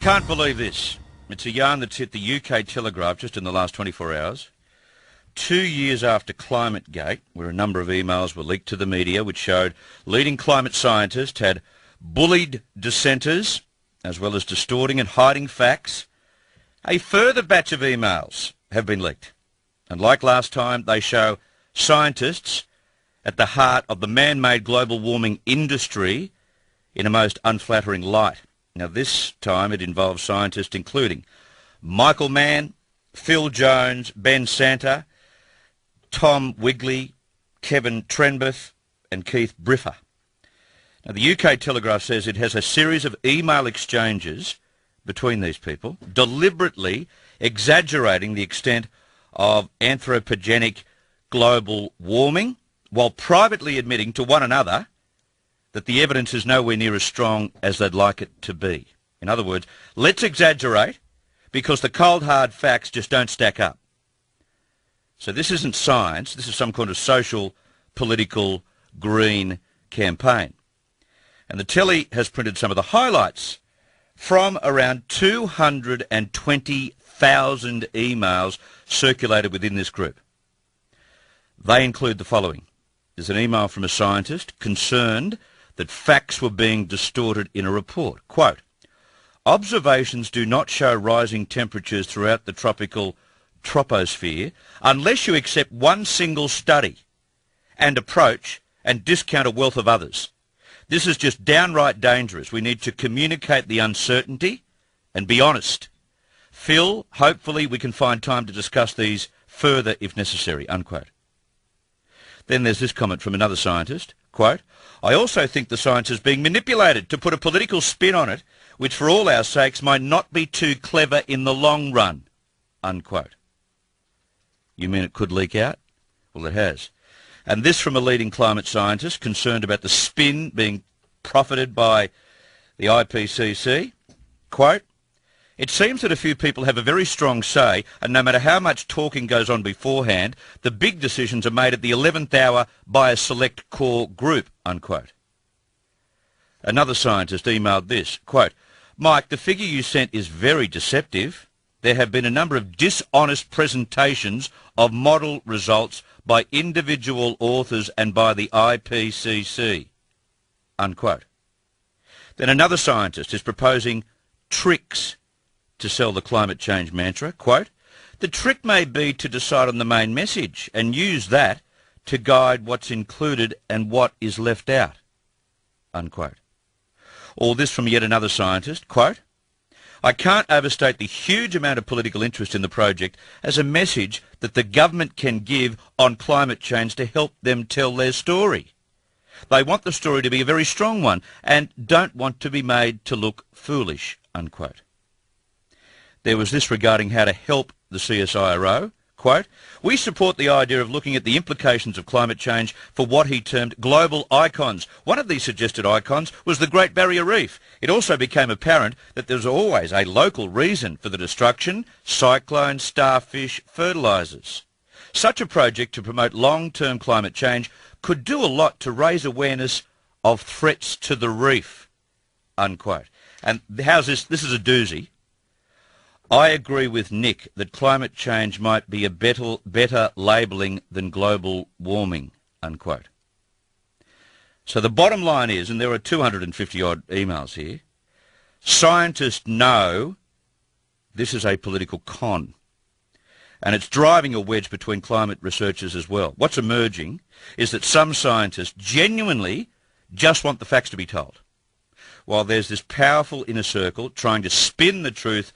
can't believe this. It's a yarn that's hit the UK Telegraph just in the last 24 hours. 2 years after Climategate, where a number of emails were leaked to the media which showed leading climate scientists had bullied dissenters, as well as distorting and hiding facts, a further batch of emails have been leaked. And like last time, they show scientists at the heart of the man-made global warming industry in a most unflattering light. Now this time it involves scientists including Michael Mann, Phil Jones, Ben Santa, Tom Wigley, Kevin Trenbeth and Keith Briffer. Now the UK Telegraph says it has a series of email exchanges between these people, deliberately exaggerating the extent of anthropogenic global warming, while privately admitting to one another that the evidence is nowhere near as strong as they'd like it to be. In other words, let's exaggerate because the cold hard facts just don't stack up. So this isn't science, this is some kind of social, political, green campaign. And the telly has printed some of the highlights from around 220,000 emails circulated within this group. They include the following. There's an email from a scientist concerned that facts were being distorted in a report. Quote, observations do not show rising temperatures throughout the tropical troposphere unless you accept one single study and approach and discount a wealth of others. This is just downright dangerous. We need to communicate the uncertainty and be honest. Phil, hopefully we can find time to discuss these further if necessary, unquote. Then there's this comment from another scientist, quote, I also think the science is being manipulated to put a political spin on it, which for all our sakes might not be too clever in the long run, unquote. You mean it could leak out? Well, it has. And this from a leading climate scientist concerned about the spin being profited by the IPCC, quote, it seems that a few people have a very strong say, and no matter how much talking goes on beforehand, the big decisions are made at the 11th hour by a select core group, unquote. Another scientist emailed this, quote, Mike, the figure you sent is very deceptive. There have been a number of dishonest presentations of model results by individual authors and by the IPCC, unquote. Then another scientist is proposing tricks to sell the climate change mantra, quote, the trick may be to decide on the main message and use that to guide what's included and what is left out, unquote. Or this from yet another scientist, quote, I can't overstate the huge amount of political interest in the project as a message that the government can give on climate change to help them tell their story. They want the story to be a very strong one and don't want to be made to look foolish, unquote. There was this regarding how to help the CSIRO, quote, we support the idea of looking at the implications of climate change for what he termed global icons. One of these suggested icons was the Great Barrier Reef. It also became apparent that there was always a local reason for the destruction, cyclones, starfish, fertilisers. Such a project to promote long-term climate change could do a lot to raise awareness of threats to the reef, unquote. And how's this? This is a doozy. I agree with Nick that climate change might be a better labelling than global warming, unquote. So the bottom line is, and there are 250-odd emails here, scientists know this is a political con, and it's driving a wedge between climate researchers as well. What's emerging is that some scientists genuinely just want the facts to be told, while there's this powerful inner circle trying to spin the truth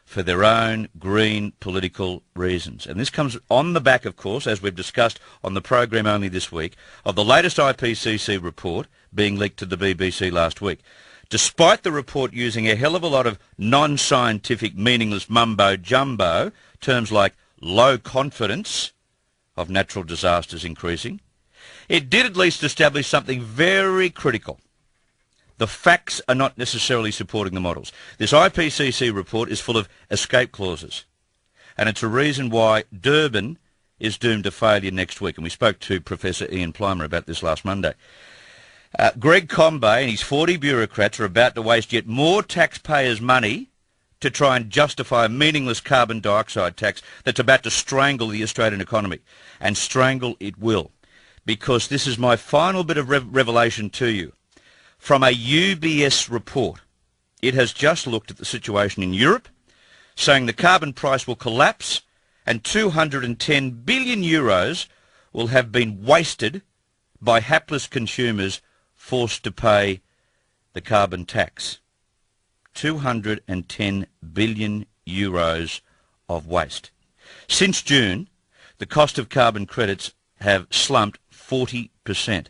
for their own green political reasons. And this comes on the back, of course, as we've discussed on the program only this week, of the latest IPCC report being leaked to the BBC last week. Despite the report using a hell of a lot of non-scientific, meaningless mumbo-jumbo, terms like low confidence of natural disasters increasing, it did at least establish something very critical. The facts are not necessarily supporting the models. This IPCC report is full of escape clauses, and it's a reason why Durden is doomed to failure next week. And we spoke to Professor Ian Plimer about this last Monday. Greg Combay and his 40 bureaucrats are about to waste yet more taxpayers' money to try and justify a meaningless carbon dioxide tax that's about to strangle the Australian economy. And strangle it will. Because this is my final bit of revelation to you. From a UBS report, it has just looked at the situation in Europe, saying the carbon price will collapse and 210 billion euros will have been wasted by hapless consumers forced to pay the carbon tax. 210 billion euros of waste. Since June, the cost of carbon credits have slumped 40%.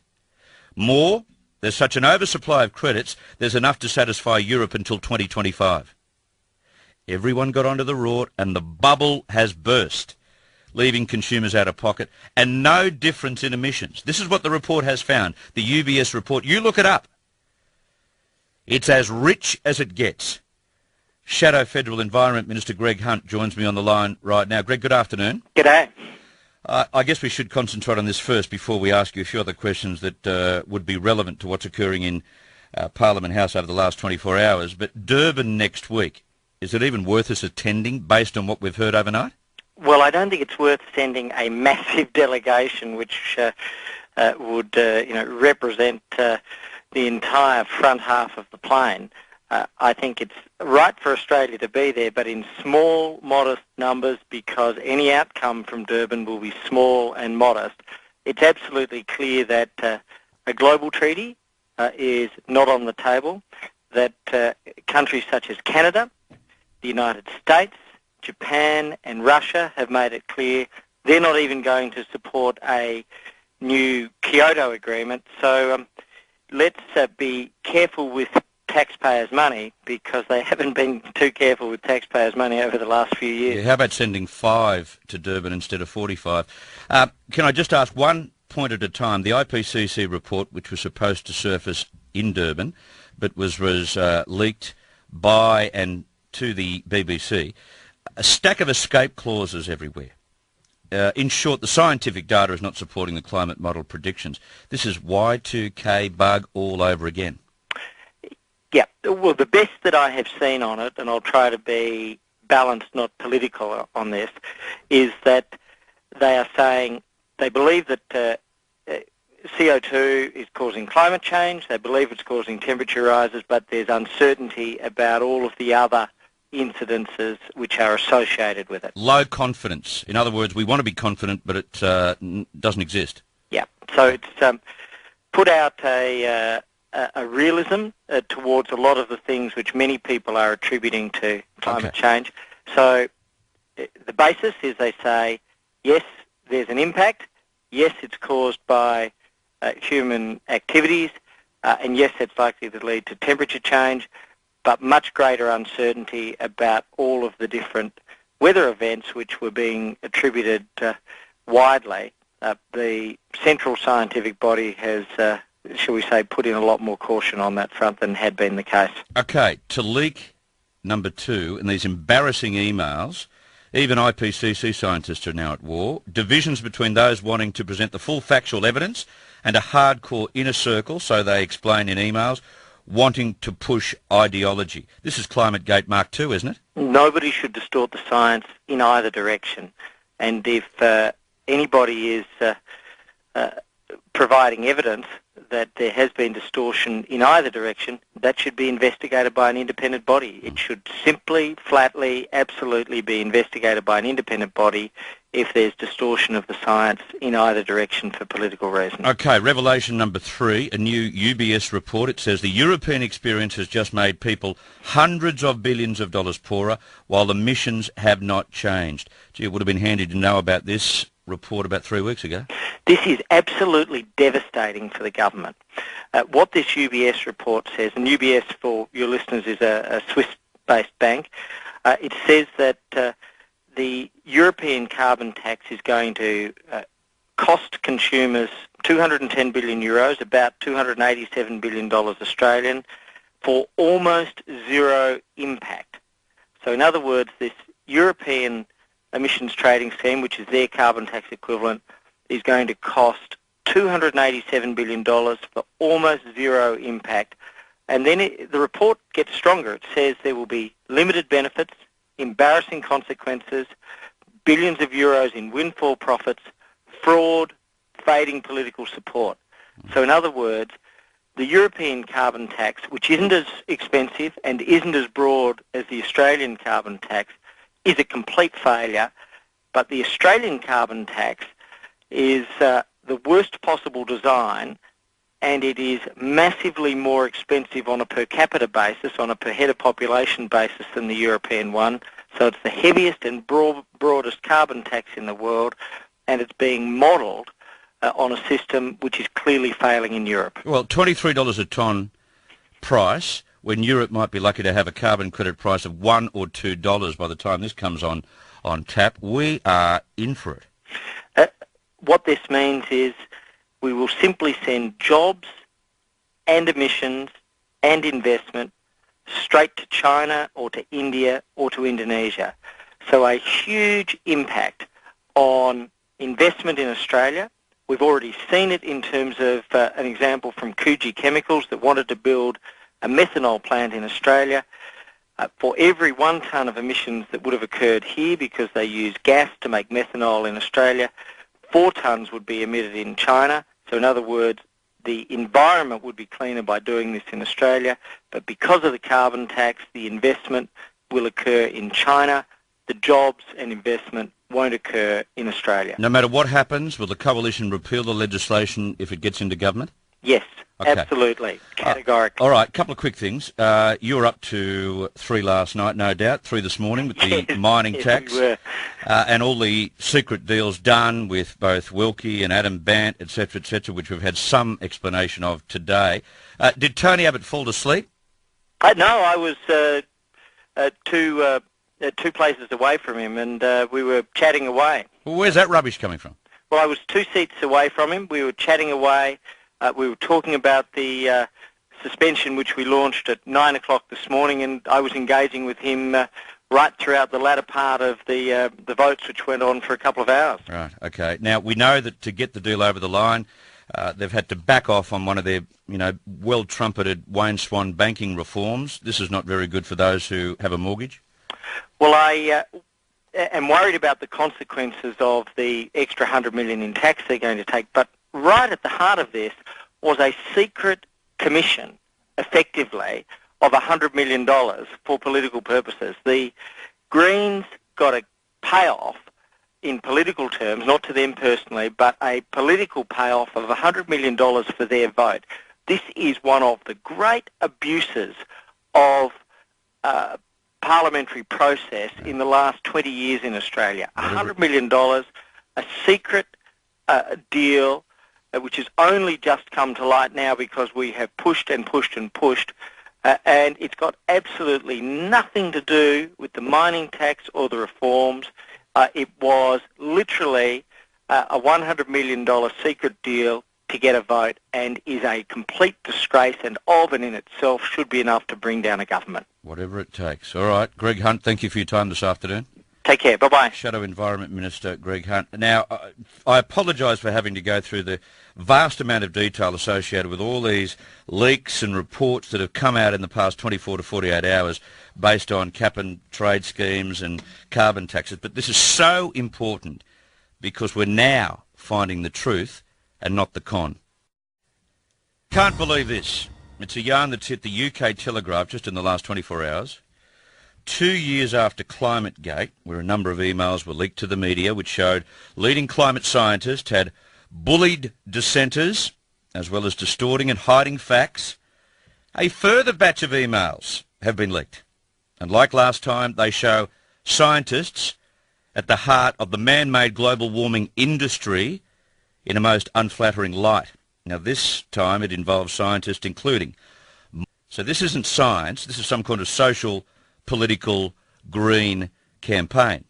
More, there's such an oversupply of credits, there's enough to satisfy Europe until 2025. Everyone got onto the rort and the bubble has burst, leaving consumers out of pocket and no difference in emissions. This is what the report has found, the UBS report. You look it up. It's as rich as it gets. Shadow Federal Environment Minister Greg Hunt joins me on the line right now. Greg, good afternoon. G'day. I guess we should concentrate on this first before we ask you a few other questions that would be relevant to what's occurring in Parliament House over the last 24 hours. But Durban next week, is it even worth us attending based on what we've heard overnight? Well, I don't think it's worth sending a massive delegation which would represent the entire front half of the plane. I think it's right for Australia to be there, but in small, modest numbers, because any outcome from Durban will be small and modest. It's absolutely clear that a global treaty is not on the table, that countries such as Canada, the United States, Japan and Russia have made it clear they're not even going to support a new Kyoto agreement. So let's be careful with taxpayers' money, because they haven't been too careful with taxpayers' money over the last few years. Yeah, how about sending 5 to Durban instead of 45? Can I just ask one point at a time? The IPCC report, which was supposed to surface in Durban, but was leaked by and to the BBC, a stack of escape clauses everywhere. In short, the scientific data is not supporting the climate model predictions. This is Y2K bug all over again. Yeah, well, the best that I have seen on it, and I'll try to be balanced, not political on this, is that they are saying they believe that CO2 is causing climate change, they believe it's causing temperature rises, but there's uncertainty about all of the other incidences which are associated with it. Low confidence. In other words, we want to be confident, but it doesn't exist. Yeah, so it's put out a realism towards a lot of the things which many people are attributing to climate change. So the basis is they say, yes, there's an impact, yes, it's caused by human activities, and yes, it's likely to lead to temperature change, but much greater uncertainty about all of the different weather events which were being attributed widely. The central scientific body has, shall we say, put in a lot more caution on that front than had been the case. Okay, to leak number 2 and these embarrassing emails, even IPCC scientists are now at war. Divisions between those wanting to present the full factual evidence and a hardcore inner circle, so they explain in emails, wanting to push ideology. This is Climategate Mark II, isn't it? Nobody should distort the science in either direction. And if anybody is providing evidence that there has been distortion in either direction, that should be investigated by an independent body. It should simply, flatly, absolutely be investigated by an independent body if there's distortion of the science in either direction for political reasons. Okay, revelation number 3, a new UBS report. It says the European experience has just made people hundreds of billions of dollars poorer while emissions have not changed. Gee, it would have been handy to know about this report about 3 weeks ago. This is absolutely devastating for the government. What this UBS report says, and UBS for your listeners is a Swiss-based bank, it says that the European carbon tax is going to cost consumers 210 billion euros, about $287 billion Australian, for almost zero impact. So in other words, this European emissions trading scheme, which is their carbon tax equivalent, is going to cost $287 billion for almost zero impact And then the report gets stronger. It says there will be limited benefits, embarrassing consequences, billions of euros in windfall profits, fraud, fading political support. So in other words, the European carbon tax, which isn't as expensive and isn't as broad as the Australian carbon tax, is a complete failure. But the Australian carbon tax is the worst possible design, and it is massively more expensive on a per capita basis, on a per head of population basis than the European one. So it's the heaviest and broadest carbon tax in the world, and it's being modelled on a system which is clearly failing in Europe. Well, $23 a tonne price, when Europe might be lucky to have a carbon credit price of $1 or $2 by the time this comes on tap. We are in for it. What this means is we will simply send jobs and emissions and investment straight to China or to India or to Indonesia. So a huge impact on investment in Australia. We've already seen it in terms of an example from Coogee Chemicals that wanted to build a methanol plant in Australia. For every 1 tonne of emissions that would have occurred here, because they use gas to make methanol in Australia, 4 tonnes would be emitted in China. So in other words, the environment would be cleaner by doing this in Australia, but because of the carbon tax, the investment will occur in China. The jobs and investment won't occur in Australia. No matter what happens, will the coalition repeal the legislation if it gets into government? Yes, okay. Absolutely, categorically. All right, a couple of quick things. You were up to 3 last night, no doubt, 3 this morning with the mining tax. We were. And all the secret deals done with both Wilkie and Adam Bant, etc., which we've had some explanation of today. Did Tony Abbott fall asleep? No, I was two places away from him, and we were chatting away. Well, where's that rubbish coming from? Well, I was 2 seats away from him. We were chatting away. We were talking about the suspension which we launched at 9 o'clock this morning, and I was engaging with him right throughout the latter part of the votes, which went on for a couple of hours. Right, okay. Now, we know that to get the deal over the line, they've had to back off on one of their, well-trumpeted Wayne Swan banking reforms. This is not very good for those who have a mortgage. Well, I am worried about the consequences of the extra $100 million in tax they're going to take, but right at the heart of this was a secret commission, effectively, of $100 million for political purposes. The Greens got a payoff in political terms, not to them personally, but a political payoff of $100 million for their vote. This is one of the great abuses of parliamentary process in the last 20 years in Australia. $100 million, a secret deal, which has only just come to light now because we have pushed and pushed and pushed, and it's got absolutely nothing to do with the mining tax or the reforms. It was literally a $100 million secret deal to get a vote, and is a complete disgrace, and of and in itself should be enough to bring down a government. Whatever it takes. All right. Greg Hunt, thank you for your time this afternoon. Take care. Bye-bye. Shadow Environment Minister Greg Hunt. Now, I apologise for having to go through the vast amount of detail associated with all these leaks and reports that have come out in the past 24 to 48 hours based on cap and trade schemes and carbon taxes. But this is so important because we're now finding the truth and not the con. Can't believe this. It's a yarn that's hit the UK Telegraph just in the last 24 hours. 2 years after Climategate, where a number of emails were leaked to the media which showed leading climate scientists had bullied dissenters, as well as distorting and hiding facts, a further batch of emails have been leaked. And like last time, they show scientists at the heart of the man-made global warming industry in a most unflattering light. Now this time it involves scientists including. So this isn't science, this is some kind of social, political, green campaign.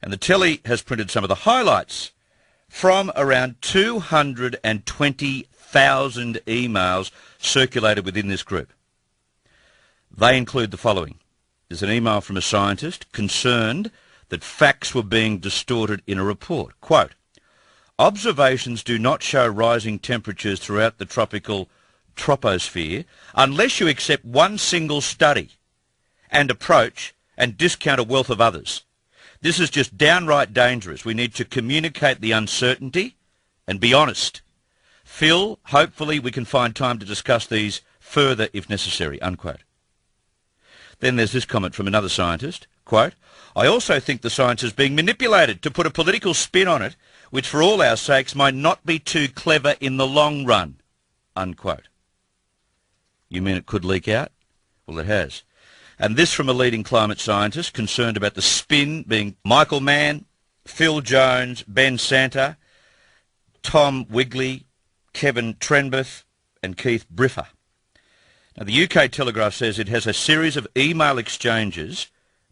And the telly has printed some of the highlights from around 220,000 emails circulated within this group. They include the following. There's an email from a scientist concerned that facts were being distorted in a report. Quote, observations do not show rising temperatures throughout the tropical troposphere unless you accept one single study and approach and discount a wealth of others. This is just downright dangerous. We need to communicate the uncertainty and be honest. Phil, hopefully we can find time to discuss these further if necessary, unquote. Then there's this comment from another scientist, quote, I also think the science is being manipulated to put a political spin on it, which for all our sakes might not be too clever in the long run, unquote. You mean it could leak out? Well, it has. And this from a leading climate scientist concerned about the spin being Michael Mann, Phil Jones, Ben Santa, Tom Wigley, Kevin Trenbeth and Keith Briffer. Now, the UK Telegraph says it has a series of email exchanges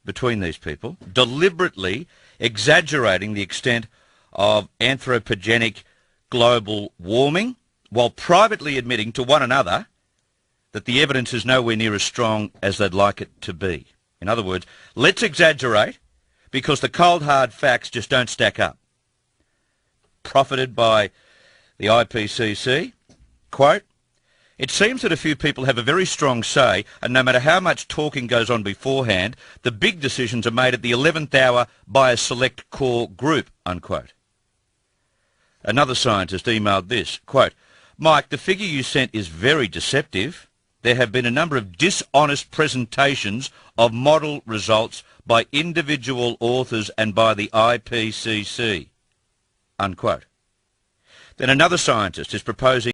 between these people, deliberately exaggerating the extent of anthropogenic global warming, while privately admitting to one another that the evidence is nowhere near as strong as they'd like it to be. In other words, let's exaggerate because the cold hard facts just don't stack up. Profited by the IPCC, quote, it seems that a few people have a very strong say, and no matter how much talking goes on beforehand, the big decisions are made at the 11th hour by a select core group, unquote. Another scientist emailed this, quote, Mike, the figure you sent is very deceptive. There have been a number of dishonest presentations of model results by individual authors and by the IPCC, unquote. Then another scientist is proposing